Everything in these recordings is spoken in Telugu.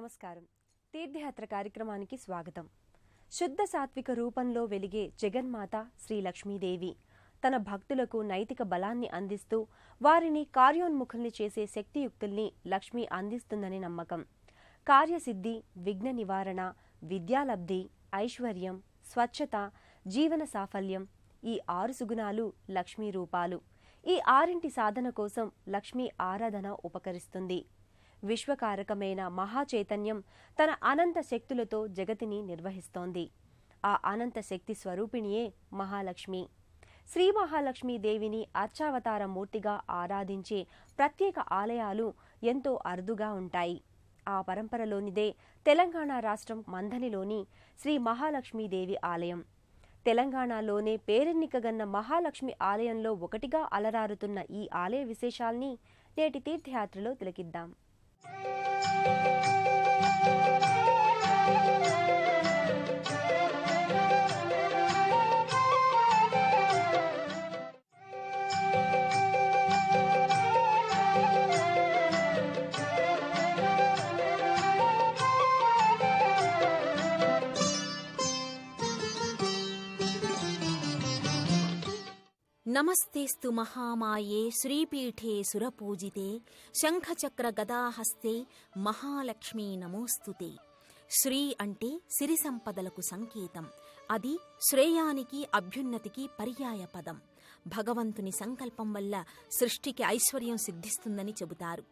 నమస్కారం. తీర్థయాత్ర కార్యక్రమానికి స్వాగతం. శుద్ధ సాత్విక రూపంలో వెలిగే జగన్మాత శ్రీ లక్ష్మీదేవి తన భక్తులకు నైతిక బలాన్ని అందిస్తూ వారిని కార్యోన్ముఖుల్ని చేసే శక్తియుక్తుల్ని లక్ష్మి అందిస్తుందని నమ్మకం. కార్యసిద్ధి, విఘ్న నివారణ, విద్యాలబ్ధి, ఐశ్వర్యం, స్వచ్ఛత, జీవన సాఫల్యం ఈ 6 సుగుణాలు లక్ష్మీ రూపాలు. ఈ 6 సాధన కోసం లక్ష్మీ ఆరాధన ఉపకరిస్తుంది. విశ్వకారకమైన మహాచైతన్యం తన అనంత శక్తులతో జగతిని నిర్వహిస్తోంది. ఆ అనంత శక్తి స్వరూపిణియే మహాలక్ష్మి. శ్రీ మహాలక్ష్మీదేవిని అర్చావతార మూర్తిగా ఆరాధించే ప్రత్యేక ఆలయాలు ఎంతో అరుదుగా ఉంటాయి. ఆ పరంపరలోనిదే తెలంగాణ రాష్ట్రం మంథనిలోని శ్రీ మహాలక్ష్మీదేవి ఆలయం. తెలంగాణలోనే పేరెన్నికగన్న మహాలక్ష్మి ఆలయంలో ఒకటిగా అలరారుతున్న ఈ ఆలయ విశేషాల్ని నేటి తీర్థయాత్రలో తిలకిద్దాం. నమస్తేస్తు మహామాయే శ్రీపీఠే సురపూజితే శంఖచక్ర గదాహస్తే మహాలక్ష్మీ నమోస్తుతే. శ్రీ అంటే సిరి సంపదలకు సంకేతం. అది శ్రేయానికి, అభ్యున్నతికి పర్యాయ పదం. భగవంతుని సంకల్పం వల్ల సృష్టికి ఐశ్వర్యం సిద్ధిస్తుందని చెబుతారు.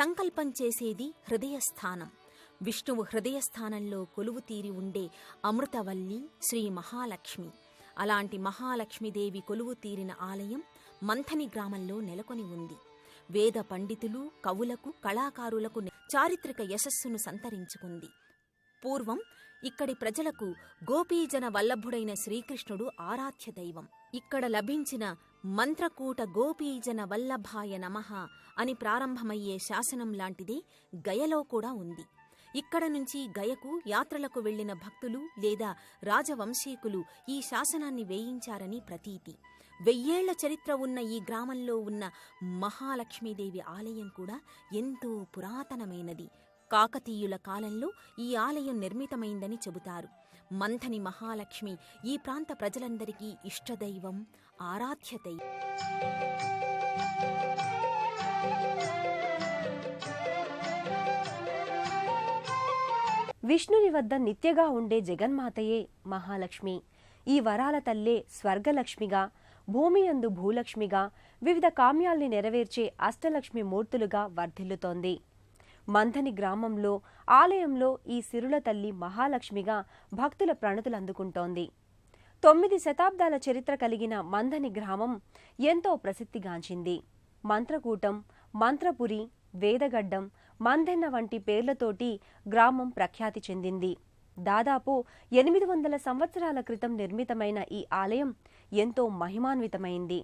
సంకల్పం చేసేది హృదయస్థానం. విష్ణువు హృదయస్థానంలో కొలువు తీరి ఉండే అమృతవల్లి శ్రీ మహాలక్ష్మి. అలాంటి మహాలక్ష్మీదేవి కొలువు తీరిన ఆలయం మంథని గ్రామంలో నెలకొని ఉంది. వేద పండితులు, కవులకు, కళాకారులకు చారిత్రక యశస్సును సంతరించుకుంది. పూర్వం ఇక్కడి ప్రజలకు గోపీజన వల్లభుడైన శ్రీకృష్ణుడు ఆరాధ్య దైవం. ఇక్కడ లభించిన మంత్రకూట గోపీజన వల్లభాయ నమః అని ప్రారంభమయ్యే శాసనం లాంటిదే గయలో కూడా ఉంది. ఇక్కడ నుంచి గయకు యాత్రలకు వెళ్లిన భక్తులు లేదా రాజవంశీకులు ఈ శాసనాన్ని వేయించారని ప్రతీతి. 1000 ఏళ్ల చరిత్ర ఉన్న ఈ గ్రామంలో ఉన్న మహాలక్ష్మీదేవి ఆలయం కూడా ఎంతో పురాతనమైనది. కాకతీయుల కాలంలో ఈ ఆలయం నిర్మితమైందని చెబుతారు. మంథని మహాలక్ష్మి ఈ ప్రాంత ప్రజలందరికీ ఇష్టదైవం, ఆరాధ్య దైవం. విష్ణుని వద్ద నిత్యగా ఉండే జగన్మాతయే మహాలక్ష్మి. ఈ వరాల తల్లే స్వర్గలక్ష్మిగా, భూమియందు భూలక్ష్మిగా, వివిధ కామ్యాల్ని నెరవేర్చే అష్టలక్ష్మి మూర్తులుగా వర్ధిల్లుతోంది. మంథని గ్రామంలో ఆలయంలో ఈ సిరుల తల్లి మహాలక్ష్మిగా భక్తుల ప్రణతులందుకుంటోంది. 9 శతాబ్దాల చరిత్ర కలిగిన మంథని గ్రామం ఎంతో ప్రసిద్ధిగాంచింది. మంత్రకూటం, మంత్రపురి, వేదగడ్డం, మందెన్న వంటి పేర్లతోటి గ్రామం ప్రఖ్యాతి చెందింది. దాదాపు 800 సంవత్సరాల క్రితం నిర్మితమైన ఈ ఆలయం ఎంతో మహిమాన్వితమైంది.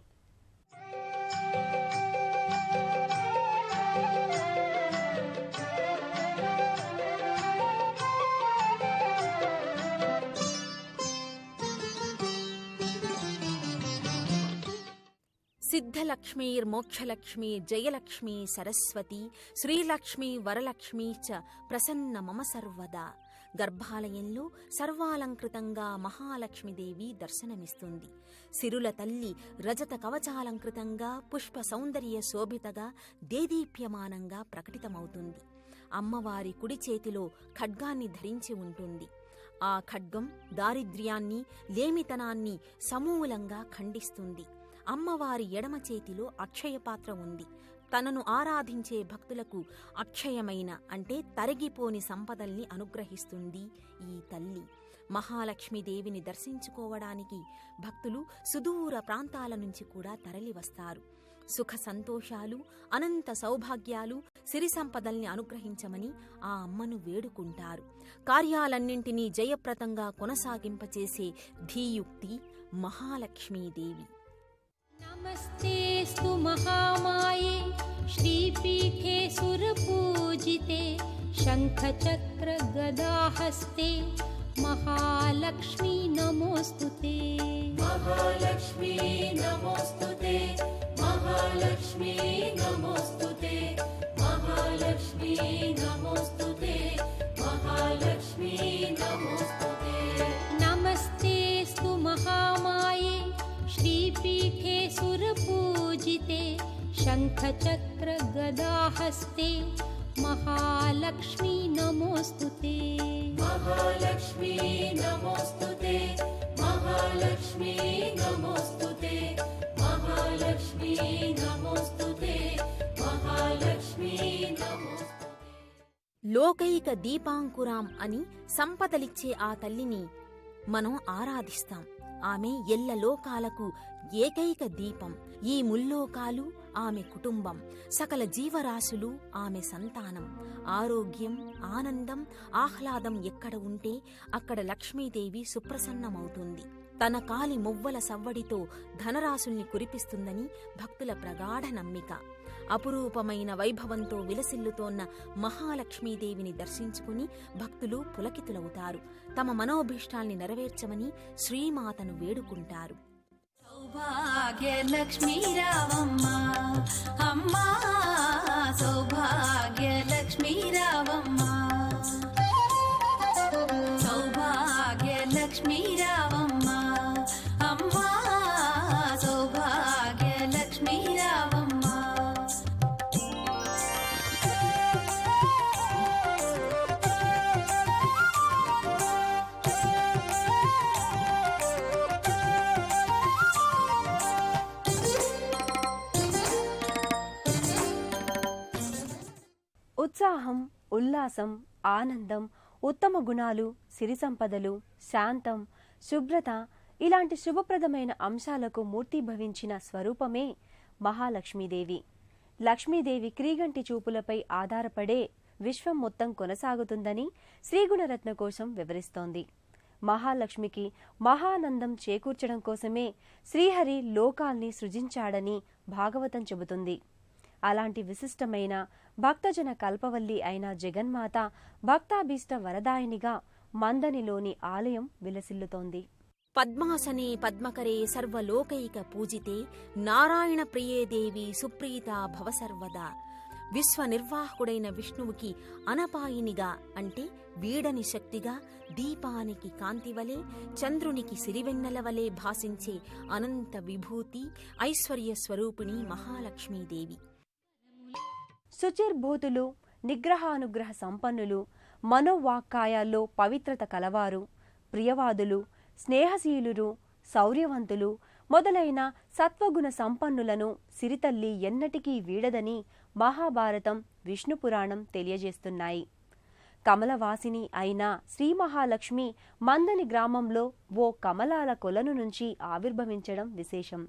సిద్ధలక్ష్మీర్మోక్షలక్ష్మీ జయలక్ష్మీ సరస్వతి శ్రీలక్ష్మీ వరలక్ష్మీ చ ప్రసన్న మమ సర్వదా. గర్భాలయంలో సర్వాలంకృతంగా మహాలక్ష్మీదేవి దర్శనమిస్తుంది. సిరుల తల్లి రజత కవచాలంకృతంగా, పుష్ప సౌందర్య శోభితగా, దేదీప్యమానంగా ప్రకటితమవుతుంది. అమ్మవారి కుడి చేతిలో ఖడ్గాన్ని ధరించి ఉంటుంది. ఆ ఖడ్గం దారిద్ర్యాన్ని, లేమితనాన్ని సమూలంగా ఖండిస్తుంది. అమ్మవారి ఎడమ చేతిలో అక్షయపాత్ర ఉంది. తనను ఆరాధించే భక్తులకు అక్షయమైన అంటే తరిగిపోని సంపదల్ని అనుగ్రహిస్తుంది ఈ తల్లి. మహాలక్ష్మీదేవిని దర్శించుకోవడానికి భక్తులు సుదూర ప్రాంతాల నుంచి కూడా తరలివస్తారు. సుఖ సంతోషాలు, అనంత సౌభాగ్యాలు, సిరి సంపదల్ని అనుగ్రహించమని ఆ అమ్మను వేడుకుంటారు. కార్యాలన్నింటినీ జయప్రదంగా కొనసాగింపచేసే ధీయుక్తి మహాలక్ష్మీదేవి. నమస్తేస్తు మహామాయే శ్రీపీఠే సురపూజితే శంఖచక్ర గదాహస్తే మహాలక్ష్మీ నమోస్తుతే. మహాలక్ష్మీ నమోస్తుతే, మహాలక్ష్మీ నమోస్తుతే, మహాలక్ష్మీ నమోస్తుతే, नमस्तेऽस्तु महामाये श्रीपीठे सुरपूजिते शङ्खचक्रगदाहस्ते महालक्ष्मी नमोऽस्तु ते। महालक्ष्मी नमोऽस्तु ते, महालक्ष्मी नमोऽस्तु ते, महालक्ष्मी नमोऽस्तु ते, महालक्ष्मी नमोऽस्तु ते। లోకైక దీపాంకురాం అని సంపదలిచ్చే ఆ తల్లిని మనం ఆరాధిస్తాం. ఆమె ఎల్ల లోకాలకు ఏకైక దీపం. ఈ ముల్లోకాలు ఆమె కుటుంబం, సకల జీవరాశులు ఆమె సంతానం. ఆరోగ్యం, ఆనందం, ఆహ్లాదం ఎక్కడ ఉంటే అక్కడ లక్ష్మీదేవి సుప్రసన్నమవుతుంది. తన కాలి మువ్వల సవ్వడితో ధనరాశుల్ని కురిపిస్తుందని భక్తుల ప్రగాఢ నమ్మిక. అపురూపమైన వైభవంతో విలసిల్లుతోన్న మహాలక్ష్మీదేవిని దర్శించుకుని భక్తులు పులకితులవుతారు. తమ మనోభీష్టాల్ని నెరవేర్చమని శ్రీమాతను వేడుకుంటారు. సౌభాగ్యలక్ష్మీ రావమ్మ అమ్మా, సౌభాగ్యలక్ష్మీ రావమ్మ, సౌభాగ్యలక్ష్మీ రావమ్మ అమ్మా, సౌభాగ్యలక్ష్మీ రావమ్మ. ఉత్సాహం, ఉల్లాసం, ఆనందం, ఉత్తమ గుణాలు, సిరి సంపదలు, శాంతం, శుభ్రత ఇలాంటి శుభప్రదమైన అంశాలకు మూర్తిభవించిన స్వరూపమే మహాలక్ష్మీదేవి. లక్ష్మీదేవి క్రీగంటి చూపులపై ఆధారపడే విశ్వం మొత్తం కొనసాగుతుందని శ్రీగుణరత్న కోశం వివరిస్తోంది. మహాలక్ష్మికి మహానందం చేకూర్చడం కోసమే శ్రీహరి లోకాల్ని సృజించాడని భాగవతం చెబుతుంది. అలాంటి విశిష్టమైన భక్తజన కల్పవల్లి అయిన జగన్మాత భక్తాభీష్ట వరదాయినిగా మందనిలోని ఆలయం విలసిల్లుతోంది. పద్మాసనే పద్మకరే సర్వలోకైక పూజితే నారాయణ ప్రియే దేవి సుప్రీతా భవ సర్వదా. విశ్వనిర్వాహకుడైన విష్ణువుకి అనపాయినిగా అంటే వీడని శక్తిగా, దీపానికి కాంతివలే, చంద్రునికి సిరివెన్నెలవలే భాసించే అనంత విభూతి, ఐశ్వర్య స్వరూపిణి మహాలక్ష్మీదేవి. శుచిర్భూతులు, నిగ్రహానుగ్రహ సంపన్నులు, మనోవాక్కాయాల్లో పవిత్రత కలవారు, ప్రియవాదులు, స్నేహశీలురు, శౌర్యవంతులు మొదలైన సత్వగుణ సంపన్నులను సిరితల్లి ఎన్నటికీ వీడదని మహాభారతం, విష్ణుపురాణం తెలియజేస్తున్నాయి. కమలవాసిని అయిన శ్రీ మహాలక్ష్మి మందని గ్రామంలో ఓ కమలాల కొలను నుంచి ఆవిర్భవించడం విశేషం.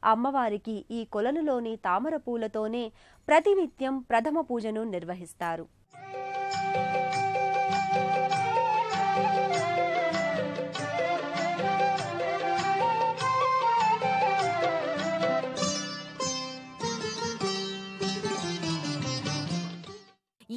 అమ్మవారికి ఈ కొలనులోని తామర పూలతోనే ప్రతినిత్యం ప్రథమ పూజను నిర్వహిస్తారు.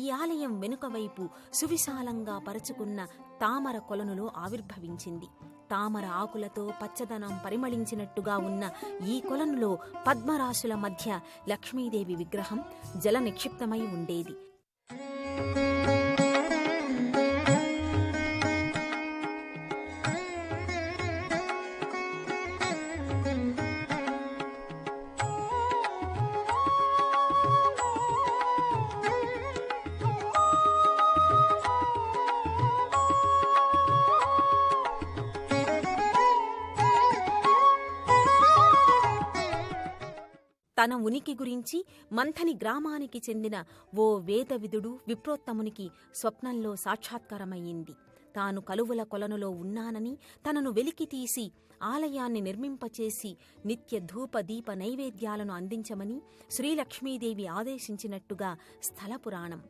ఈ ఆలయం వెనుక వైపు సువిశాలంగా పరచుకున్న తామర కొలనులో ఆవిర్భవించింది. తామర ఆకులతో పచ్చదనం పరిమళించినట్టుగా ఉన్న ఈ కొలనులో పద్మరాశుల మధ్య లక్ష్మీదేవి విగ్రహం జల నిక్షిప్తమై ఉండేది. తన ఉనికి గురించి మంథని గ్రామానికి చెందిన ఓ వేదవిదుడు విప్రోత్తమునికి స్వప్నంలో సాక్షాత్కారమయ్యింది. తాను కలువల కొలనులో ఉన్నానని, తనను వెలికితీసి ఆలయాన్ని నిర్మింపచేసి నిత్య ధూప దీప నైవేద్యాలను అందించమని శ్రీలక్ష్మీదేవి ఆదేశించినట్టుగా స్థల పురాణం.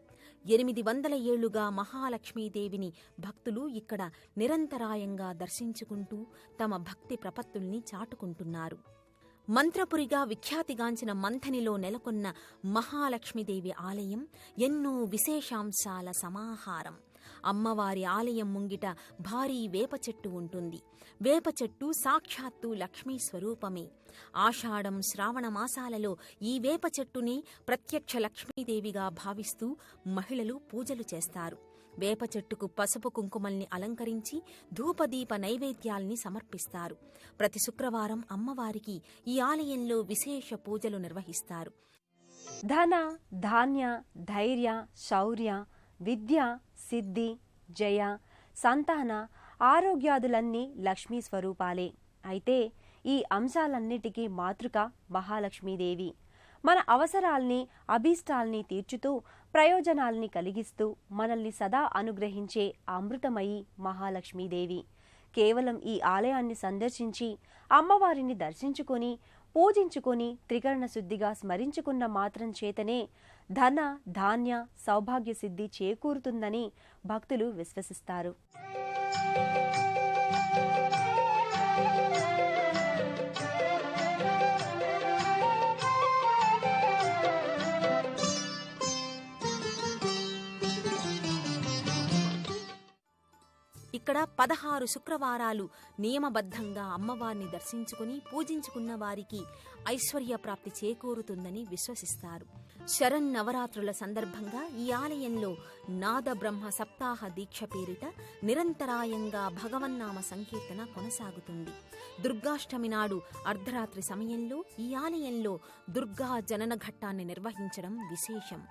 800 ఏళ్లుగా మహాలక్ష్మీదేవిని భక్తులు ఇక్కడ నిరంతరాయంగా దర్శించుకుంటూ తమ భక్తి ప్రపత్తుల్ని చాటుకుంటున్నారు. మంత్రపురిగా విఖ్యాతిగాంచిన మంథనిలో నెలకొన్న మహాలక్ష్మీదేవి ఆలయం ఎన్నో విశేషాంశాల సమాహారం. అమ్మవారి ఆలయం ముంగిట భారీ వేప చెట్టు ఉంటుంది. వేప చెట్టు సాక్షాత్తు లక్ష్మీ స్వరూపమే. ఆషాఢం, శ్రావణ మాసాలలో ఈ వేప చెట్టునే ప్రత్యక్ష లక్ష్మీదేవిగా భావిస్తూ మహిళలు పూజలు చేస్తారు. వేప చెట్టుకు పసుపు కుంకుమల్ని అలంకరించి ధూపదీప నైవేద్యాల్ని సమర్పిస్తారు. ప్రతి శుక్రవారం అమ్మవారికి ఈ ఆలయంలో విశేష పూజలు నిర్వహిస్తారు. ధన, ధాన్య, ధైర్య, శౌర్య, విద్య, సిద్ధి, జయ, సంతాన, ఆరోగ్యాదులన్నీ లక్ష్మీ స్వరూపాలే. అయితే ఈ అంశాలన్నిటికీ మాతృక మహాలక్ష్మీదేవి. మన అవసరాల్ని, అభీష్టాల్ని తీర్చుతూ ప్రయోజనాల్ని కలిగిస్తూ మనల్ని సదా అనుగ్రహించే అమృతమయి మహాలక్ష్మీదేవి. కేవలం ఈ ఆలయాన్ని సందర్శించి అమ్మవారిని దర్శించుకొని పూజించుకొని త్రికరణ శుద్ధిగా స్మరించుకున్న మాత్రం చేతనే ధన, ధాన్య, సౌభాగ్య సిద్ధి చేకూరుతుందని భక్తులు విశ్వసిస్తారు. ఇక్కడ 16 శుక్రవారాలు నియమబద్ధంగా అమ్మవారిని దర్శించుకుని పూజించుకున్న వారికి ఐశ్వర్య ప్రాప్తి చేకూరుతుందని విశ్వసిస్తారు. శరన్నవరాత్రుల సందర్భంగా ఈ ఆలయంలో నాద బ్రహ్మ సప్తాహ దీక్ష పేరిట నిరంతరాయంగా భగవన్నామ సంకీర్తన కొనసాగుతుంది. దుర్గాష్టమి నాడు అర్ధరాత్రి సమయంలో ఈ ఆలయంలో దుర్గా జనన ఘట్టాన్ని నిర్వహించడం విశేషం.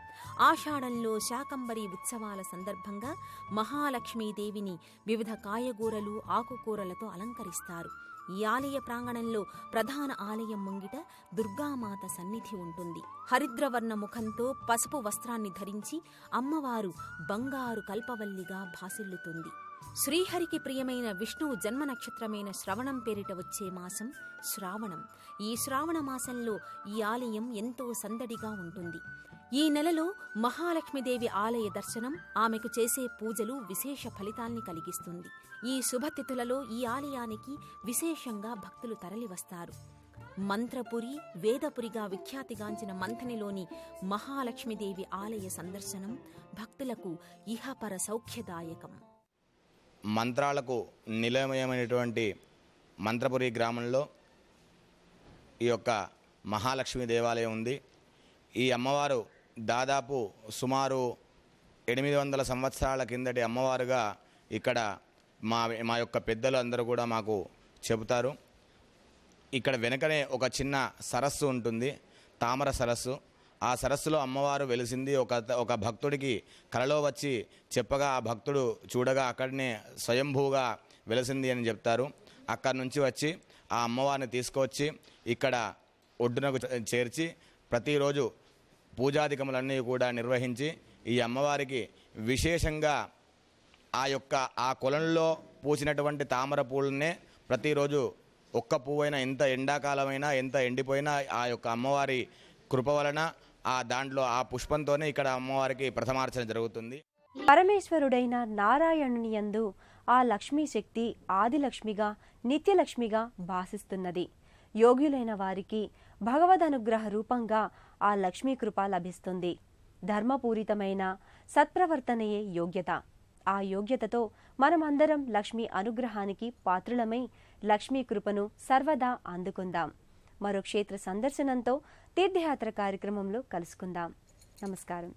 ఆషాఢంలో శాకంబరి ఉత్సవాల సందర్భంగా మహాలక్ష్మీదేవిని వివిధ కాయగూరలు, ఆకుకూరలతో అలంకరిస్తారు. ఈ ఆలయ ప్రాంగణంలో ప్రధాన ఆలయం ముంగిట దుర్గామాత సన్నిధి ఉంటుంది. హరిద్రవర్ణ ముఖంతో పసుపు వస్త్రాన్ని ధరించి అమ్మవారు బంగారు కల్పవల్లిగా భాసిల్లుతుంది. శ్రీహరికి ప్రియమైన విష్ణువు జన్మ నక్షత్రమైన శ్రవణం పేరిట వచ్చే మాసం శ్రావణం. ఈ శ్రావణ మాసంలో ఈ ఆలయం ఎంతో సందడిగా ఉంటుంది. ఈ నెలలో మహాలక్ష్మీదేవి ఆలయ దర్శనం, ఆమెకు చేసే పూజలు విశేష ఫలితాల్ని కలిగిస్తుంది. ఈ శుభతిథులలో ఈ ఆలయానికి విశేషంగా భక్తులు తరలివస్తారు. మంత్రపురి, వేదపురిగా విఖ్యాతిగాంచిన మంథనిలోని మహాలక్ష్మీదేవి ఆలయ సందర్శనం భక్తులకు ఇహపర సౌఖ్యదాయకం. మంత్రాలకు నిలయమైనటువంటి మంత్రపురి గ్రామంలో ఈ యొక్క మహాలక్ష్మి దేవాలయం ఉంది. ఈ అమ్మవారు దాదాపు సుమారు 800 సంవత్సరాల కిందటి అమ్మవారుగా ఇక్కడ మా యొక్క పెద్దలు అందరూ కూడా మాకు చెబుతారు. ఇక్కడ వెనకనే ఒక చిన్న సరస్సు ఉంటుంది, తామర సరస్సు. ఆ సరస్సులో అమ్మవారు వెలిసింది. ఒక భక్తుడికి కలలో వచ్చి చెప్పగా ఆ భక్తుడు చూడగా అక్కడనే స్వయంభూగా వెలిసింది అని చెప్తారు. అక్కడి నుంచి వచ్చి ఆ అమ్మవారిని తీసుకొచ్చి ఇక్కడ ఒడ్డునకు చేర్చి ప్రతిరోజు పూజాధికములన్నీ కూడా నిర్వహించి ఈ అమ్మవారికి విశేషంగా ఆ కొలంలో పూసినటువంటి తామర పూలనే ప్రతిరోజు ఒక్క పువ్వైనా, ఎంత ఎండాకాలమైనా, ఎంత ఎండిపోయినా ఆ యొక్క అమ్మవారి కృప వలన దాంట్లో ఆ పుష్పంతోనే ఇక్కడ అమ్మవారికి ప్రథమార్చన జరుగుతుంది. పరమేశ్వరుడైన నారాయణుని యందు ఆ లక్ష్మీ శక్తి ఆదిలక్ష్మిగా, నిత్యలక్ష్మిగా భాసిస్తున్నది. యోగ్యులైన వారికి భగవదనుగ్రహ రూపంగా ఆ లక్ష్మీ కృప లభిస్తుంది. ధర్మపూరితమైన సత్ప్రవర్తనయే యోగ్యత. ఆ యోగ్యతతో మనమందరం లక్ష్మీ అనుగ్రహానికి పాత్రులమై లక్ష్మీ కృపను సర్వదా అందుకుందాం. మరో క్షేత్ర సందర్శనంతో తీర్థయాత్ర కార్యక్రమంలో కలుసుకుందాం. నమస్కారం.